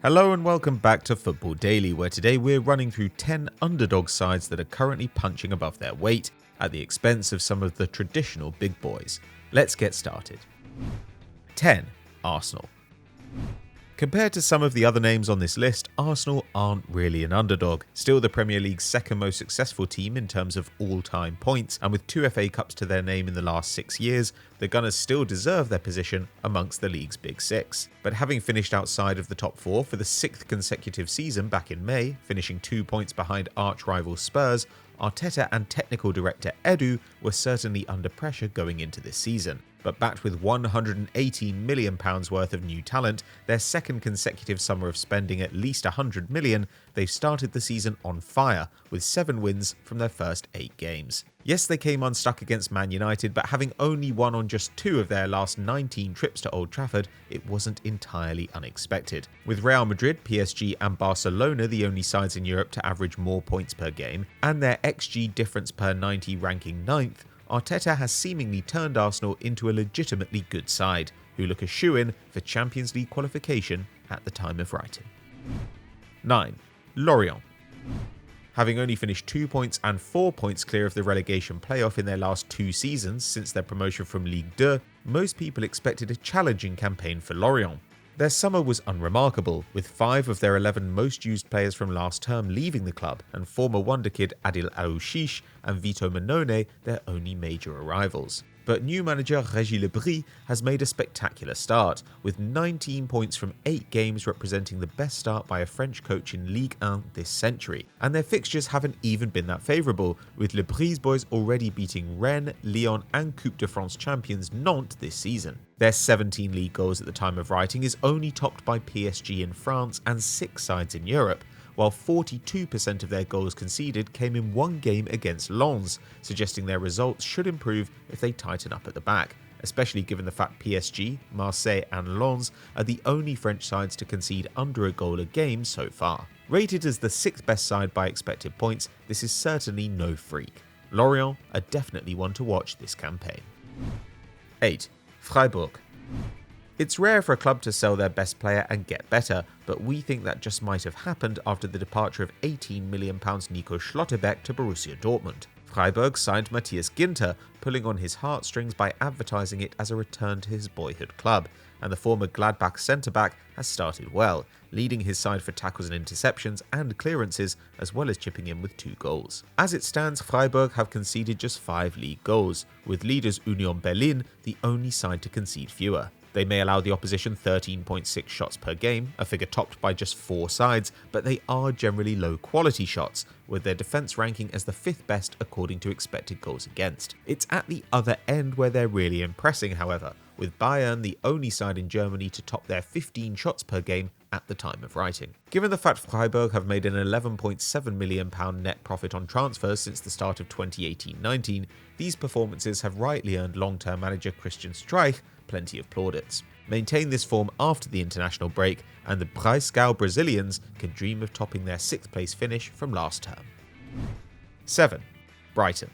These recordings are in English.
Hello and welcome back to Football Daily, where today we're running through 10 underdog sides that are currently punching above their weight at the expense of some of the traditional big boys. Let's get started. 10. Arsenal. Compared to some of the other names on this list, Arsenal aren't really an underdog. Still the Premier League's second most successful team in terms of all-time points, and with 2 FA Cups to their name in the last 6 years, the Gunners still deserve their position amongst the league's big six. But having finished outside of the top 4 for the 6th consecutive season back in May, finishing 2 points behind arch-rival Spurs, Arteta and technical director Edu were certainly under pressure going into this season. But backed with £118 million worth of new talent, their second consecutive summer of spending at least £100 million, they've started the season on fire, with 7 wins from their first 8 games. Yes, they came unstuck against Man United, but having only won on just 2 of their last 19 trips to Old Trafford, it wasn't entirely unexpected. With Real Madrid, PSG and Barcelona the only sides in Europe to average more points per game, and their XG difference per 90 ranking 9th, Arteta has seemingly turned Arsenal into a legitimately good side, who look a shoo-in for Champions League qualification at the time of writing. 9. Lorient. Having only finished 2 points and 4 points clear of the relegation playoff in their last 2 seasons since their promotion from Ligue 2, most people expected a challenging campaign for Lorient. Their summer was unremarkable, with 5 of their 11 most used players from last term leaving the club, and former wonderkid Adil Aouchiche and Vito Mannone their only major arrivals. But new manager Régis Le Bris has made a spectacular start, with 19 points from 8 games representing the best start by a French coach in Ligue 1 this century. And their fixtures haven't even been that favourable, with Le Bris' boys already beating Rennes, Lyon and Coupe de France champions Nantes this season. Their 17 league goals at the time of writing is only topped by PSG in France and 6 sides in Europe, while 42% of their goals conceded came in 1 game against Lens, suggesting their results should improve if they tighten up at the back, especially given the fact PSG, Marseille and Lens are the only French sides to concede under a goal a game so far. Rated as the 6th best side by expected points, this is certainly no freak. Lorient are definitely one to watch this campaign. 8. Freiburg. It's rare for a club to sell their best player and get better, but we think that just might have happened after the departure of £18 million Nico Schlotterbeck to Borussia Dortmund. Freiburg signed Matthias Ginter, pulling on his heartstrings by advertising it as a return to his boyhood club, and the former Gladbach centre-back has started well, leading his side for tackles and interceptions and clearances, as well as chipping in with 2 goals. As it stands, Freiburg have conceded just 5 league goals, with leaders Union Berlin the only side to concede fewer. They may allow the opposition 13.6 shots per game, a figure topped by just 4 sides, but they are generally low-quality shots, with their defence ranking as the 5th best according to expected goals against. It's at the other end where they're really impressing, however, with Bayern the only side in Germany to top their 15 shots per game at the time of writing. Given the fact Freiburg have made an £11.7 million net profit on transfers since the start of 2018-19, these performances have rightly earned long-term manager Christian Streich plenty of plaudits. Maintain this form after the international break, and the Breisgau Brazilians can dream of topping their 6th place finish from last term. 7. Brighton.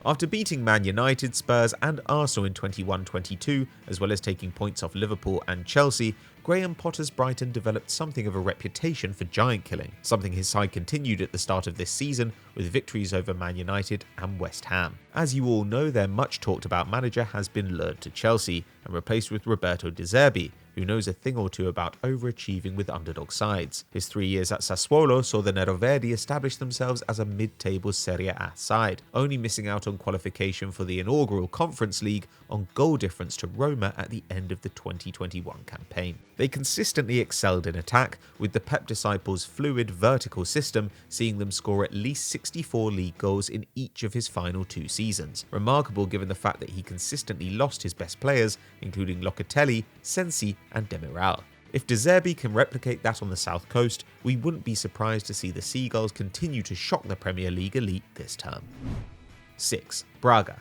After beating Man United, Spurs and Arsenal in 21-22, as well as taking points off Liverpool and Chelsea, Graham Potter's Brighton developed something of a reputation for giant killing, something his side continued at the start of this season with victories over Man United and West Ham. As you all know, their much talked about manager has been lured to Chelsea and replaced with Roberto De Zerbi, who knows a thing or two about overachieving with underdog sides. His 3 years at Sassuolo saw the Neroverdi establish themselves as a mid-table Serie A side, only missing out on qualification for the inaugural Conference League on goal difference to Roma at the end of the 2021 campaign. They consistently excelled in attack, with the Pep disciples' fluid vertical system seeing them score at least 64 league goals in each of his final 2 seasons. Remarkable given the fact that he consistently lost his best players, including Locatelli, Sensi and Demiral. If De Zerbi can replicate that on the south coast, we wouldn't be surprised to see the Seagulls continue to shock the Premier League elite this term. 6. Braga.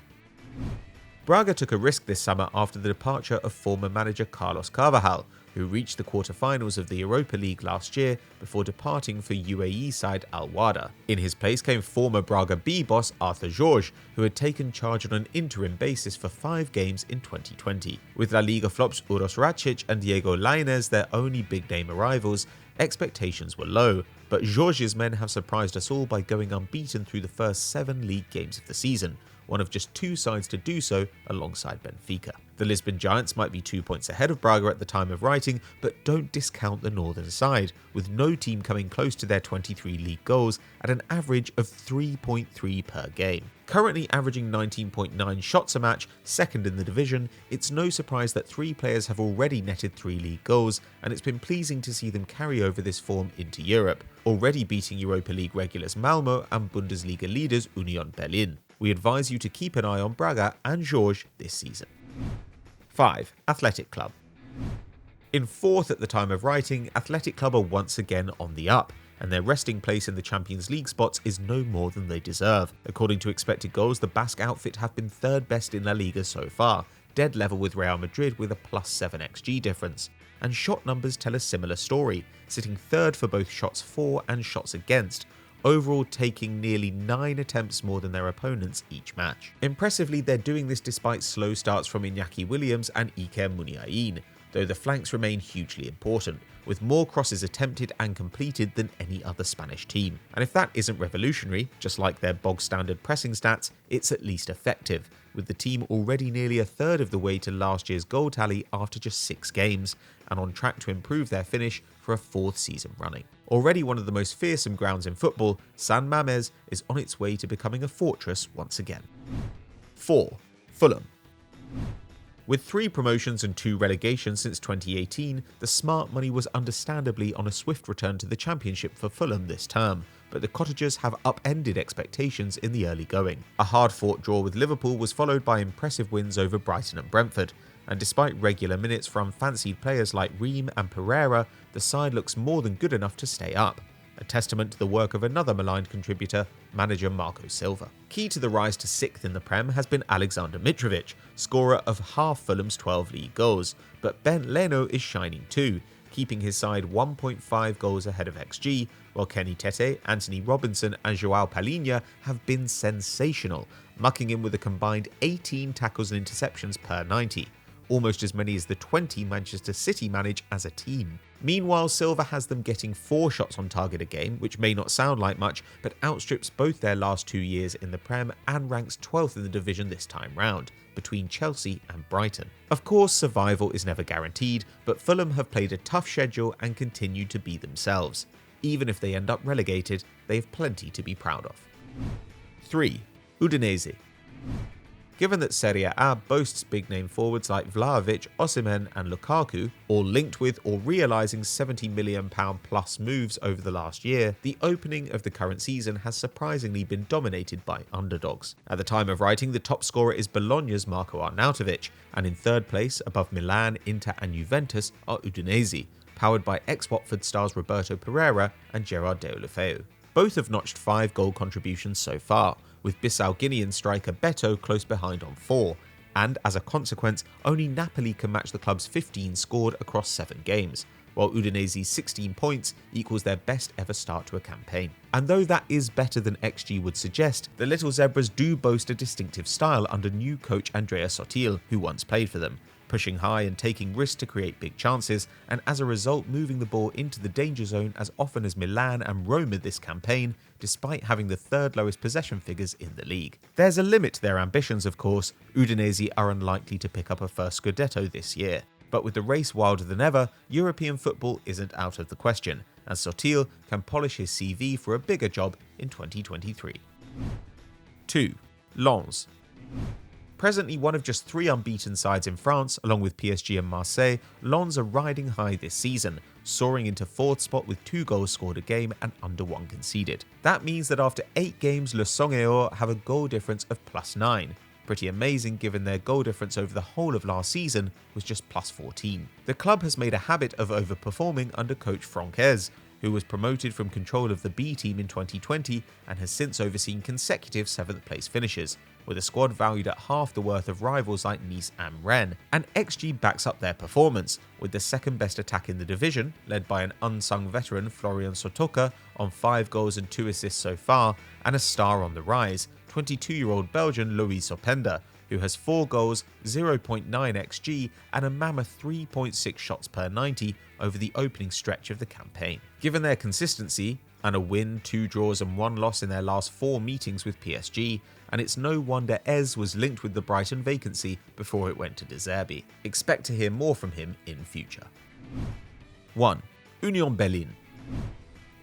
Braga took a risk this summer after the departure of former manager Carlos Carvajal, who who reached the quarter-finals of the Europa League last year before departing for UAE side Al Wahda. In his place came former Braga B boss Arthur Jorge, who had taken charge on an interim basis for 5 games in 2020. With La Liga flops Uros Rakic and Diego Lainez their only big-name arrivals, expectations were low, but Jorge's men have surprised us all by going unbeaten through the first 7 league games of the season, one of just 2 sides to do so alongside Benfica. The Lisbon Giants might be 2 points ahead of Braga at the time of writing, but don't discount the northern side, with no team coming close to their 23 league goals at an average of 3.3 per game. Currently averaging 19.9 shots a match, second in the division, it's no surprise that 3 players have already netted 3 league goals, and it's been pleasing to see them carry over this form into Europe, already beating Europa League regulars Malmo and Bundesliga leaders Union Berlin. We advise you to keep an eye on Braga and Jorge this season. 5. Athletic Club. In 4th at the time of writing, Athletic Club are once again on the up, and their resting place in the Champions League spots is no more than they deserve. According to expected goals, the Basque outfit have been 3rd best in La Liga so far, dead level with Real Madrid with a +7 XG difference. And shot numbers tell a similar story, sitting 3rd for both shots for and shots against, overall taking nearly 9 attempts more than their opponents each match. Impressively, they're doing this despite slow starts from Iñaki Williams and Iker Muniain, though the flanks remain hugely important, with more crosses attempted and completed than any other Spanish team. And if that isn't revolutionary, just like their bog-standard pressing stats, it's at least effective, with the team already nearly a third of the way to last year's goal tally after just 6 games, and on track to improve their finish for a 4th season running. Already one of the most fearsome grounds in football, San Mamés is on its way to becoming a fortress once again. 4. Fulham. With 3 promotions and 2 relegations since 2018, the smart money was understandably on a swift return to the Championship for Fulham this term, but the Cottagers have upended expectations in the early going. A hard-fought draw with Liverpool was followed by impressive wins over Brighton and Brentford, and despite regular minutes from fancied players like Ream and Pereira, the side looks more than good enough to stay up, a testament to the work of another maligned contributor, manager Marco Silva. Key to the rise to 6th in the Prem has been Alexander Mitrovic, scorer of half Fulham's 12 league goals, but Ben Leno is shining too, keeping his side 1.5 goals ahead of XG, while Kenny Tete, Anthony Robinson and Joao Palhinha have been sensational, mucking in with a combined 18 tackles and interceptions per 90. Almost as many as the 20 Manchester City manage as a team. Meanwhile, Silva has them getting 4 shots on target a game, which may not sound like much, but outstrips both their last 2 years in the Prem and ranks 12th in the division this time round, between Chelsea and Brighton. Of course, survival is never guaranteed, but Fulham have played a tough schedule and continued to be themselves. Even if they end up relegated, they have plenty to be proud of. 3. Udinese. Given that Serie A boasts big-name forwards like Vlahovic, Osimhen and Lukaku, all linked with or realising £70 million plus moves over the last year, the opening of the current season has surprisingly been dominated by underdogs. At the time of writing, the top scorer is Bologna's Marko Arnautovic, and in 3rd place, above Milan, Inter and Juventus, are Udinese, powered by ex-Watford stars Roberto Pereira and Gerard Deulofeu. Both have notched 5 goal contributions so far, with Bissau Guinean striker Beto close behind on 4, and as a consequence, only Napoli can match the club's 15 scored across 7 games, while Udinese's 16 points equals their best ever start to a campaign. And though that is better than XG would suggest, the Little Zebras do boast a distinctive style under new coach Andrea Sotil, who once played for them, pushing high and taking risks to create big chances, and as a result moving the ball into the danger zone as often as Milan and Roma this campaign, despite having the 3rd lowest possession figures in the league. There's a limit to their ambitions, of course. Udinese are unlikely to pick up a first Scudetto this year, but with the race wilder than ever, European football isn't out of the question, and Sotil can polish his CV for a bigger job in 2023. 2. Lens. Presently one of just 3 unbeaten sides in France, along with PSG and Marseille, Lens are riding high this season, soaring into 4th spot with 2 goals scored a game and under 1 conceded. That means that after 8 games, Le Songeaux have a goal difference of +9. Pretty amazing given their goal difference over the whole of last season was just +14. The club has made a habit of overperforming under coach Francaise, who was promoted from control of the B team in 2020 and has since overseen consecutive 7th place finishes, with a squad valued at half the worth of rivals like Nice and Rennes, and XG backs up their performance, with the second best attack in the division, led by an unsung veteran Florian Sotoka on 5 goals and 2 assists so far, and a star on the rise, 22-year-old Belgian Luis Openda, who has 4 goals, 0.9 XG, and a mammoth 3.6 shots per 90 over the opening stretch of the campaign. Given their consistency, and a win, 2 draws and 1 loss in their last 4 meetings with PSG, and it's no wonder Ez was linked with the Brighton vacancy before it went to De Zerbi. Expect to hear more from him in future. 1. Union Berlin.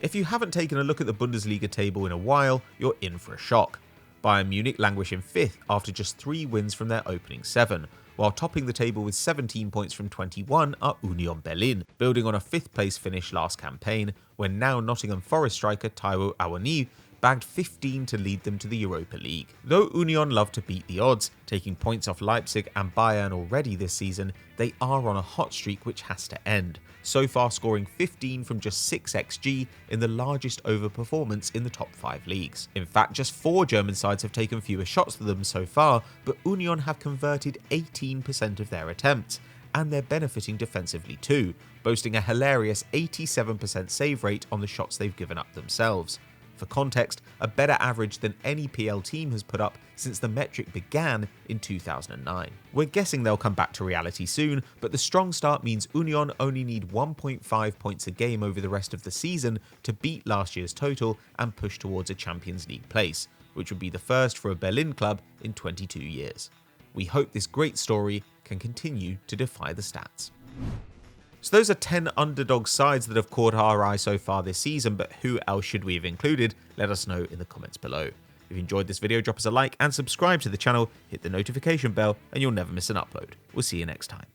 If you haven't taken a look at the Bundesliga table in a while, you're in for a shock. Bayern Munich languish in 5th after just 3 wins from their opening 7, while topping the table with 17 points from 21 are Union Berlin, building on a 5th place finish last campaign, when now Nottingham Forest striker Taiwo Awoniyi bagged 15 to lead them to the Europa League. Though Union love to beat the odds, taking points off Leipzig and Bayern already this season, they are on a hot streak which has to end, so far scoring 15 from just 6 XG in the largest overperformance in the top 5 leagues. In fact, just 4 German sides have taken fewer shots than them so far, but Union have converted 18% of their attempts, and they're benefiting defensively too, boasting a hilarious 87% save rate on the shots they've given up themselves. For context, a better average than any PL team has put up since the metric began in 2009. We're guessing they'll come back to reality soon, but the strong start means Union only need 1.5 points a game over the rest of the season to beat last year's total and push towards a Champions League place, which would be the first for a Berlin club in 22 years. We hope this great story can continue to defy the stats. So those are 10 underdog sides that have caught our eye so far this season, but who else should we have included? Let us know in the comments below. If you enjoyed this video, drop us a like and subscribe to the channel, hit the notification bell, and you'll never miss an upload. We'll see you next time.